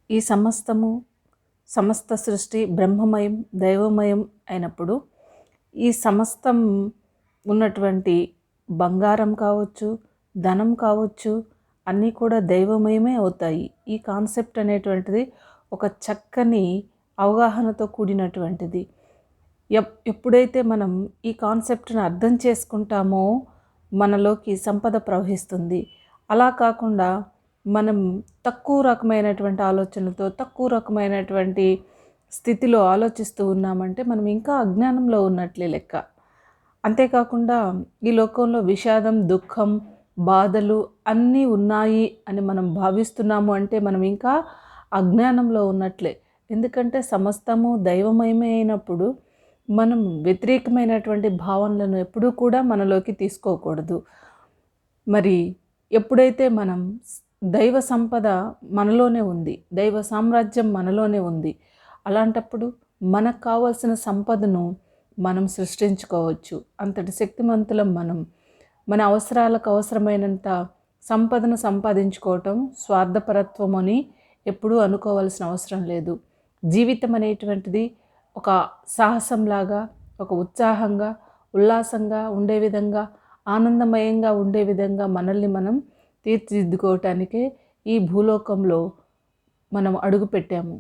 ఈ సమస్త సృష్టి బ్రహ్మమయం, దైవమయం అయినప్పుడు ఈ సమస్తం ఉన్నటువంటి బంగారం కావచ్చు, ధనం కావచ్చు, అన్నీ కూడా దైవమయమే అవుతాయి. ఈ కాన్సెప్ట్ అనేటువంటిది ఒక చక్కని అవగాహనతో కూడినటువంటిది. ఎప్పుడైతే మనం ఈ కాన్సెప్ట్ని అర్థం చేసుకుంటామో మనలోకి సంపద ప్రవహిస్తుంది. అలా కాకుండా మనం తక్కువ రకమైనటువంటి ఆలోచనలతో, తక్కువ రకమైనటువంటి స్థితిలో ఆలోచిస్తూ ఉన్నామంటే మనం ఇంకా అజ్ఞానంలో ఉన్నట్లే లెక్క. అంతేకాకుండా ఈ లోకంలో విషాదం, దుఃఖం, బాధలు అన్నీ ఉన్నాయి అని మనం భావిస్తున్నాము అంటే మనం ఇంకా అజ్ఞానంలో ఉన్నట్లే. ఎందుకంటే సమస్తము దైవమయమే అయినప్పుడు మనం వ్యతిరేకమైనటువంటి భావనలను ఎప్పుడూ కూడా మనలోకి తీసుకోకూడదు. మరి ఎప్పుడైతే మనం దైవ సంపద మనలోనే ఉంది, దైవ సామ్రాజ్యం మనలోనే ఉంది, అలాంటప్పుడు మనకు కావాల్సిన సంపదను మనం సృష్టించుకోవచ్చు. అంతటి శక్తిమంతులం మనం. మన అవసరాలకు అవసరమైనంత సంపదను సంపాదించుకోవటం స్వార్థపరత్వం అని ఎప్పుడూ అనుకోవాల్సిన అవసరం లేదు. జీవితం అనేటువంటిది ఒక సాహసంలాగా, ఒక ఉత్సాహంగా, ఉల్లాసంగా ఉండే విధంగా, ఆనందమయంగా ఉండే విధంగా మనల్ని మనం తీర్చిదిద్దుకోవటానికే ఈ భూలోకంలో మనం అడుగుపెట్టాము.